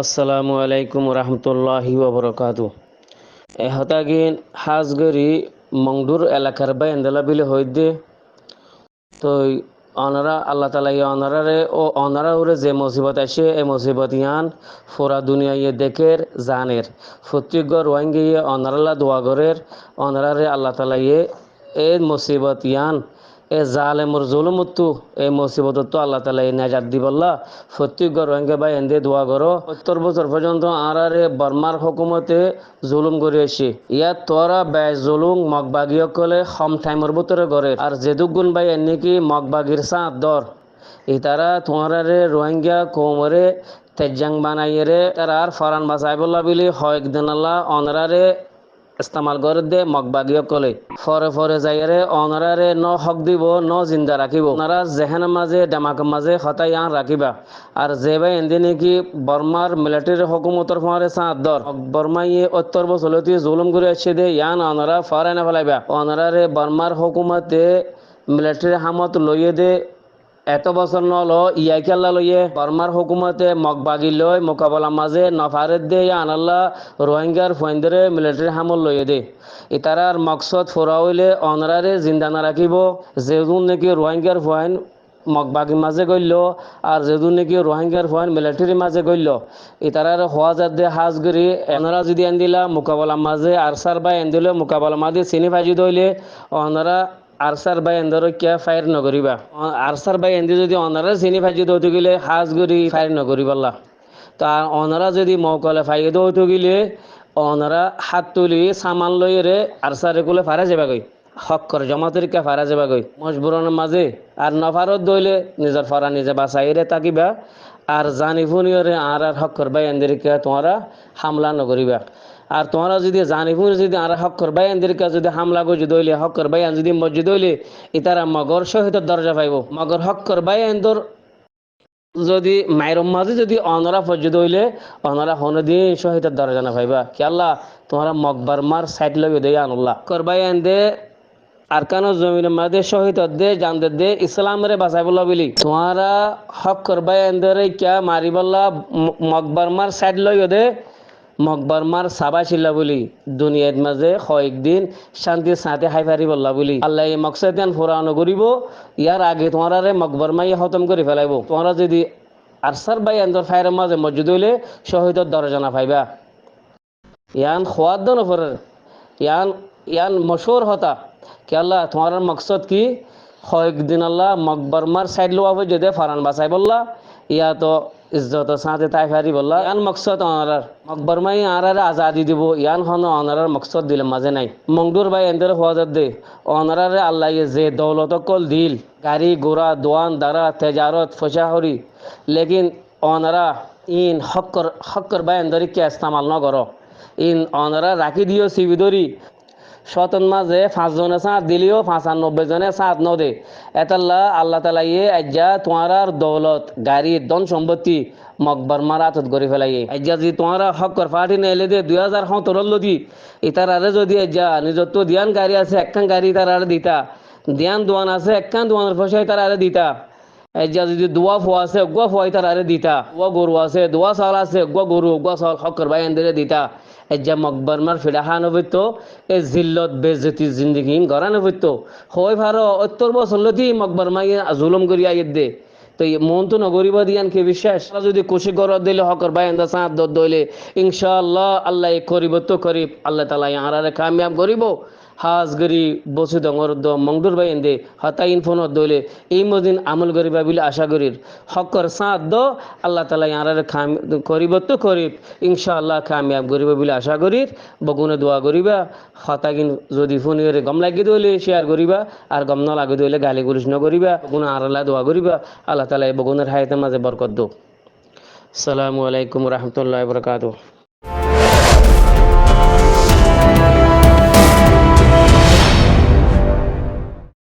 আসসালামু আলাইকুম রহমতুল্লাহি ওবরকাতু। এহতাগিন হাজগরি মংডুর এলাকার বাইন্দলা বিলে হইদে তো অনারা আল্লাহ তালা অনারারে ও অনারা উরে যে মুসিবত আসে এই মুসিবত ইয়ান ফোরা দুনিয়া ইয়ে দেখের জানের প্রত্যেক রোহিঙ্গিয়ে অনারাল্লা দোয়া গরের অনারারে আল্লাহ তালা এই মুসিবত ইয়ান এ জালেমর জুলুমত্তু এই মুসিবত তো আল্লাহ তালা নাজাত দিবল্লা প্রত্যেক রোহিঙ্গা ভাই এন্দে দোয়া করো ৭০ বছর পর্যন্ত আরারে বর্মার হুকুমতে জুলুম করে আসি ইয়াত তোরা ব্যয় জুলুম মগবাগিয় কলে হম টাইমর ভিতরে গড়ে আর যেদুগুন ভাই এনে কি মগবাগির সাঁত দর ইতারা তোমারে রোহিঙ্গা কোমরে তেজাং বানাইরে তারা আর ফরান বাসাই বললা বিলি হয় একদিন আল্লাহ অনরারে ইস্তেমাল করে দে মগবাগিয় কলে ফরে ফরে যাইরে অনরারে ন হক দিব ন জিন্দা রাখিব ওনারা জেহেন মাঝে ডামাক মাঝে হতাই আন রাখিবা আর যে ভাই এদিন কি বর্মার মিলিটারি হুকুমতর ফরে সাঁত দর বর্মাইয়ে ৭০ বছর জুলুম করে আসছে দে ইয়ান অনরা ফরে না ফেলাইবা অনরারে বর্মার হুকুমতে মিলিটারি হামত লইয়ে দে এত বছর নল ইয়াই খেলা লইয়ে বর্মার হুকুমতে মগবাগি লই মোকাবেলা মাঝে নফারের দে আনাল্লাহ রোহিঙ্গার ফয়েন্দরে মিলিটারি হামল লইয়ে দে ইতারার মকসদ ফোরা হইলে অনরারে জিন্দা না রাখিব যেদুন নাকি রোহিঙ্গার ফয়েন মগবাগি মাঝে গইল আর যেদুন নাকি রোহিঙ্গার ফয়েন মিলিটারি মাঝে গইল ইতারার হওয়া যাতে হাজগরি এনরা যদি এনদিলা মোকাবেলা মাঝে আরসার বা এনদিল মোকাবেলা মাঝে চিনি ভাজি দইলে অনরা আরসার বাই এন্দর কিয়া ফায়ার নকরিবা আরসার বাই এন্দি যদি অনারা চিনি ফাইজি দৌতে গেলে হাজ গরি ফায়ার নকরিবাল্লা তা অনারা যদি মৌকলে ফাইয়ে দৌতে গেলে অনারা হাত তুলি সামান লইরে আরসারে কোলে ফারা যাবাগই হক করে জমা তরিকা ফারা যাবাগই মজবুরনের মাঝে আর নফারত দইলে নিজের ফারা নিজে বাসাইরে তাকিবা আর জানি ফুনিয়রে আর হক করবাই এন্দিরিকা তোমরা হামলা নকরিবা আর তোমরা যদি জানি ফুনি যদি আর হক করবাই এন্দিরিকা যদি হামলা গজি দইলে হক করবাই যদি মসজিদ দইলে ইতারা মগর শহীদের দরজা পাইব মগর হক করবাই এন্দর যদি মায়ের মাঝে যদি অনরা ফজদ হইলে অনরা হনদিন শহীদের দরজা না পাইবা কি আল্লাহ তোমরা মকবার মার সাইড লগে দেয় আনুল্লাহ করবাই এন্দে আরকানো জমিনের মাঝে শহীদ দে জানদের দে ইসলামের বাঁচাই বললা বলি তোমরা হক করবাই এন্দরে কিয়া মারি বললা মকবার মার সাইড লগে দে মকবার মার সাবা ছিলা বলি দুনিয়ার মাঝে কয়েকদিন শান্তির সাথে হাই ফারি বললা বলি আল্লাহ এই মকসদান ফুরানো করিব ইয়ার আগে তোমরা মকবার মাই খতম করে ফেলাইব তোমরা যদি আরসার বাই এন্দর ফায়ারের মাঝে মসজিদ হইলে শহীদের দরজা না পাইবা ইয়ান খোয়াদ নফরের ইয়ান মশহুর হতা কি আল্লাহ তোমার মকসদ কি কয়েকদিন আল্লাহ মকবার মার সাইড লোয়া যদি ফারান বাসাই বললা ইয়া তো ইজ্জত সাথে তাই ফারি বললা ইয়ান মকসদ অনারার মকবর মাই আনারে আজাদি দিব ইয়ান হন অনারার মকসদ দিলে মাঝে নাই মংডুর ভাই এন্দের হওয়াজাত দে অনারারে আল্লাহ যে দৌলত কল দিল গাড়ি ঘোড়া দোয়ান দারা তেজারত ফসাহরি লেকিন অনারা ইন হক্কর ভাই এন্দরি কে ইস্তেমাল ন করো ইন অনারা রাখি দিও সিবিদরি শতন মাঝে 5 জনে সাথ দিলিও 95 জনে সাথ ন দে এতাল্লাহ আল্লাহ তালা আজ্জা তোমার দৌলত গাড়ি ধন সম্পত্তি মকবর মারাতত গড়ি ফেলাইয়ে আজ্জা যদি তোমার হকর ফাটি নেলে দে 2017 লদি ইতার আরে যদি আজ্জা নিজত্ব দিয়ান গাড়ি আছে একখান গাড়ি তার আরে দিতা দিয়ান দোয়ান আছে একখান দোয়ানের পয়সা তার আরে দিতা আজ্জা যদি দোয়া ফোয়া আছে গোয়া ফোয়াই তার আরে দিতা গোয়া গরু আছে দোয়া চাউল আছে গোয়া গরু গোয়া চাউল হকর ভাই এন্দরে দিতা এজ্জা মকবর মার ফিরাহা নবৈত এ জিল্লত বেজতি জিন্দগি গড়া নবৈত হয় ভারো ৭০ বছর লতি মকবর মাই জুলুম করি আইত দে তো মন তো নগরিব দিয়ান কে বিশ্বাস যদি খুশি গর দিলে হকর ভাই এন্দা সাথ দইলে ইনশাআল্লাহ আল্লাহ করিব তো করিব আল্লাহ তাআলা আরারে কামিয়াব করিব হাজগরি বসু ডঙর দ মংডুর ভাই এন্দে হতাইন ফোনত দইলে এই মদিন আমল করিবা বলে আশা করির হকর সাথ দ আল্লাহ তাআলা আরারে করিব তো করিব ইনশাআল্লাহ কামিয়াব করিব বলে আশা করির বগুনে দোয়া করিবা হতাগিন যদি ফোনিরে গম লাগি দইলে শেয়ার করিবা আর গম না লাগি দইলে গালি গুলিশ ন করিবা বগুনে আরালা দোয়া করিবা আল্লাহ তাআলা বগুনের হায়াতের মাঝে বরকত দো। আসসালামু আলাইকুম রহমতুল্লাহি ওয়া বারাকাতুহু।